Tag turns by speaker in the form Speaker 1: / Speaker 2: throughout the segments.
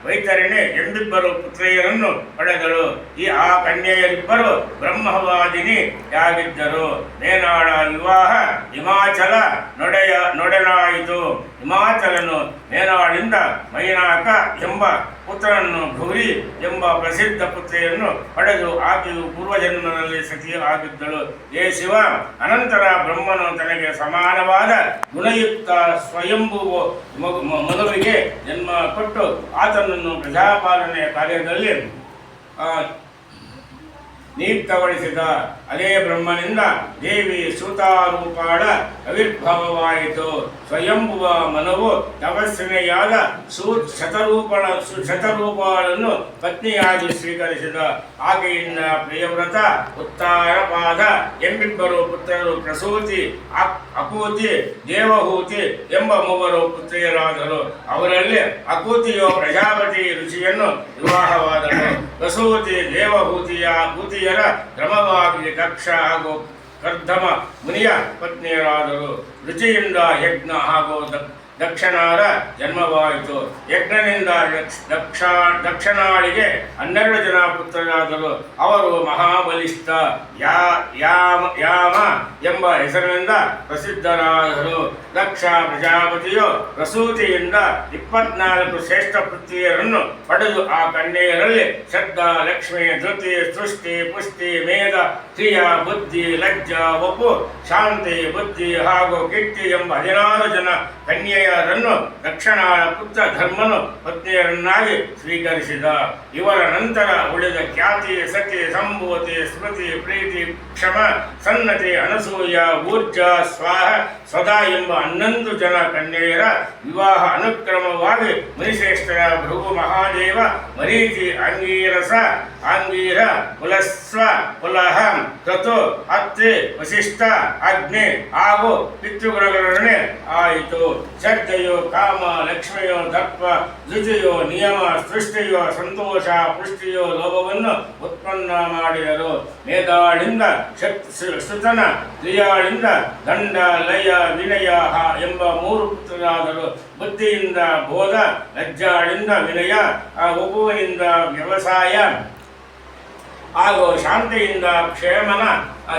Speaker 1: ವೈತರಣಿ ಎಂಬಿಬ್ಬರು ಪುತ್ರಿಯರನ್ನು ಪಡೆದಳು. ಆ ಕನ್ಯೆಯರಿಬ್ಬರು ಬ್ರಹ್ಮವಾದಿನಿಯಾಗಿದ್ದರು. ಮೇನಾಳ ವಿವಾಹ ಹಿಮಾಚಲ ನೊಡೆನಾಯಿತು. ಹಿಮಾಚಲನು ಮೇನಾಳಿಂದ ಮೈನಾಕ ಎಂಬ ಪುತ್ರನನ್ನು ಗೌರಿ ಎಂಬ ಪ್ರಸಿದ್ಧ ಪುತ್ರಿಯನ್ನು ಪಡೆದು ಆಕೆಯು ಪೂರ್ವಜನ್ಮದಲ್ಲಿ ಸತಿಯೂ ಆಗಿದ್ದಳು. ಏ ಶಿವ, ಅನಂತರ ಬ್ರಹ್ಮನು ತನಗೆ ಸಮಾನವಾದ ಗುಣಯುಕ್ತ ಸ್ವಯಂಭುವ ಮನುವಿಗೆ ಜನ್ಮ ಕೊಟ್ಟು ಆತನನ್ನು ಪ್ರಜಾಪಾಲನೆಯ ಕಾರ್ಯದಲ್ಲಿ ನಿಯುಕ್ತಗೊಳಿಸಿದ. ಅದೇ ಬ್ರಹ್ಮನಿಂದ ದೇವಿ ಸೂತಾರೂಪಾಳ ಆವಿರ್ಭಾವವಾಯಿತು. ಸ್ವಯಂಭುವ ಮನುವು ತಪಸ್ವಿನಿಯಾದ ಶತರೂಪಾಳನ್ನು ಪತ್ನಿಯಾಗಿ ಸ್ವೀಕರಿಸಿದ. ಆಕೆಯಿಂದ ಪ್ರಿಯವ್ರತ, ಉತ್ತಾರಪಾದ ಎಂಬಿಬ್ಬರು ಪುತ್ರರು ಪ್ರಸೂತಿ, ಅಕೂತಿ, ದೇವಹೂತಿ ಎಂಬ ಮೂವರು ಪುತ್ರಿಯರಾದರು. ಅವರಲ್ಲಿ ಅಕೂತಿಯು ಪ್ರಜಾಪತಿ ಋಷಿಯನ್ನು ವಿವಾಹವಾದಳು. ಪ್ರಸೂತಿ ದೇವಹೂತಿಯರ ಕ್ರಮವಾಗಿ ದಕ್ಷ ಹಾಗೂ ಕರ್ದಮ ಮುನಿಯ ಪತ್ನಿಯರಾದರು. ರುಚಿಯಿಂದ ಯಜ್ಞ ಹಾಗೂ ದಕ್ಷನಾರ ಜನ್ಮವಾಯಿತು. ಯಜ್ಞನಿಂದ ದಕ್ಷನಾಳಿಗೆ 12 ಜನ ಪುತ್ರರಾದರು. ಅವರು ಮಹಾಬಲಿಷ್ಠ, ಯಾಮ ಎಂಬ ಹೆಸರಿನಿಂದ ಪ್ರಸಿದ್ಧರಾದರು. ದಕ್ಷ ಪ್ರಜಾಪತಿಯು ಪ್ರಸೂತಿಯಿಂದ 24 ಶ್ರೇಷ್ಠ ಪುತ್ರಿಯರನ್ನು ಪಡೆದು ಆ ಕನ್ಯೆಯರಲ್ಲಿ ಶ್ರದ್ಧಾ, ಲಕ್ಷ್ಮಿ, ಧೃತಿ, ಸೃಷ್ಟಿ, ಪುಷ್ಟಿ, ಮೇಧ, ಕ್ರಿಯ, ಬುದ್ಧಿ, ಲಜ್ಜ, ಒಪ್ಪು, ಶಾಂತಿ, ಬುದ್ಧಿ ಹಾಗೂ ಕೀರ್ತಿ ಎಂಬ 16 ಜನ ಕನ್ಯೆಯರನ್ನು ದಕ್ಷಿಣಾಳ ಪುತ್ರ ಧರ್ಮನು ಪತ್ನಿಯರನ್ನಾಗಿ ಸ್ವೀಕರಿಸಿದ. ಇವರ ನಂತರ ಉಳಿದ ಖ್ಯಾತಿ, ಸತಿ, ಸಂಭೂತಿ, ಸ್ಮೃತಿ, ಪ್ರೀತಿ, ಕ್ಷಮ, ಸನ್ನತಿ, ಅನಸೂಯ, ಊರ್ಜ, ಸ್ವಾಹ, ಸ್ವದಾ ಎಂಬ 11 ಜನ ಕನ್ಯೆಯರ ವಿವಾಹ ಅನುಕ್ರಮವಾಗಿ ಮುನಿಶ್ರೇಷ್ಠರ ಭೃಗು ಮಹಾದೇವ, ಮರೀಚಿ, ಆಂಗೀರ, ಪುಲಸ್ವ, ಪುಲಹ, ಕ್ರತು, ಅತ್ರಿ, ವಸಿಷ್ಠ, ಅಗ್ನಿ ಹಾಗೂ ಪಿತೃಗಣಗಳೊಡನೆ ಆಯಿತು. ಶ್ರದ್ಧೆಯೋ, ಕಾಮ, ಲಕ್ಷ್ಮಿಯೋ, ದರ್ಪ, ಧೃತಿಯೋ, ನಿಯಮ, ಸೃಷ್ಟಿಯೋ, ಸಂತೋಷ, ಪುಷ್ಟಿಯೋ, ಲೋಭವನ್ನು ಉತ್ಪನ್ನ ಮಾಡಿದರು. ಮೇಧಾಳಿಂದ ಶ್ರುತನ, ಕ್ರಿಯಾಳಿಂದ ದಂಡ, ಲಯ, ವಿನಯ ಎಂಬ 3 ಪುತ್ರರಾದರು. ಬುದ್ಧಿಯಿಂದ ಬೋಧ, ಲಜ್ಜಾಳಿಂದ ವಿನಯ, ಒಬ್ಬುವನಿಂದ ವ್ಯವಸಾಯ ಹಾಗೂ ಶಾಂತಿಯಿಂದ ಕ್ಷೇಮನ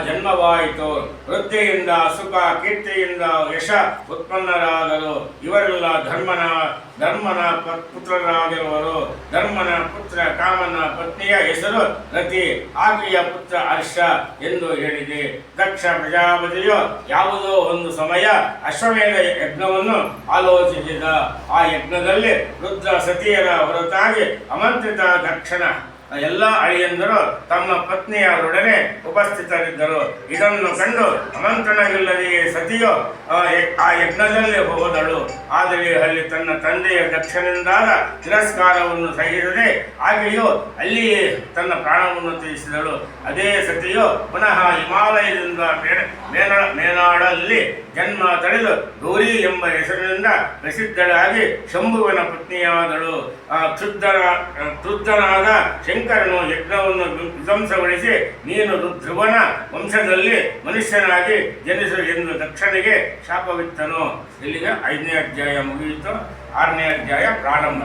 Speaker 1: ಜನ್ಮವಾಯಿತು. ವೃದ್ಧಿಯಿಂದ ಸುಖ, ಕೀರ್ತಿಯಿಂದ ಯಶ ಉತ್ಪನ್ನರಾದರು. ಇವರೆಲ್ಲ ಧರ್ಮನ ಪುತ್ರರಾಗಿರುವರು. ಧರ್ಮನ ಪುತ್ರ ಕಾಮನ ಪತ್ನಿಯ ಹೆಸರು ರತಿ, ಆಕೆಯ ಪುತ್ರ ಹರ್ಷ ಎಂದು ಹೇಳಿದೆ. ದಕ್ಷ ಪ್ರಜಾಪತಿಯು ಯಾವುದೋ ಒಂದು ಸಮಯ ಅಶ್ವಮೇಧ ಯಜ್ಞವನ್ನು ಆಲೋಚಿಸಿದ. ಆ ಯಜ್ಞದಲ್ಲಿ ರುದ್ರ ಸತಿಯರ ಹೊರತಾಗಿ ಆಮಂತ್ರಿತ ದಕ್ಷನ ಎಲ್ಲ ಅಳಿಯಂದರು ತಮ್ಮ ಪತ್ನಿಯರೊಡನೆ ಉಪಸ್ಥಿತರಿದ್ದರು. ಇದನ್ನು ಕಂಡು ಆಮಂತ್ರಣವಿಲ್ಲದೆಯೇ ಸತಿಯು ಆ ಯಜ್ಞದಲ್ಲಿ ಹೋದಳು. ಆದರೆ ಅಲ್ಲಿ ತನ್ನ ತಂದೆಯ ದಕ್ಷನಿಂದಾದ ತಿರಸ್ಕಾರವನ್ನು ಸಹಿಸದೆ ಆಕೆಯು ಅಲ್ಲಿಯೇ ತನ್ನ ಪ್ರಾಣವನ್ನು ತ್ಯಜಿಸಿದಳು. ಅದೇ ಸತಿಯು ಪುನಃ ಹಿಮಾಲಯದಿಂದ ಮೇನಾಡಲ್ಲಿ ಜನ್ಮ ತಳೆದು ಗೌರಿ ಎಂಬ ಹೆಸರಿನಿಂದ ಪ್ರಸಿದ್ಧಳಾಗಿ ಶಂಭುವಿನ ಪತ್ನಿಯಾದಳು. ಕ್ಷುದ್ಧನಾದ ಶಂಕರನು ಯಜ್ಞವನ್ನು ವಿಧ್ವಂಸಗೊಳಿಸಿ ನೀನು ಧ್ರುವನ ವಂಶದಲ್ಲಿ ಮನುಷ್ಯನಾಗಿ ಜನಿಸು ಎಂದು ದಕ್ಷನಿಗೆ ಶಾಪವಿತ್ತನು. ಇಲ್ಲಿಗೆ 5ನೇ ಅಧ್ಯಾಯ ಮುಗಿಯಿತು. 6ನೇ ಅಧ್ಯಾಯ ಪ್ರಾರಂಭ.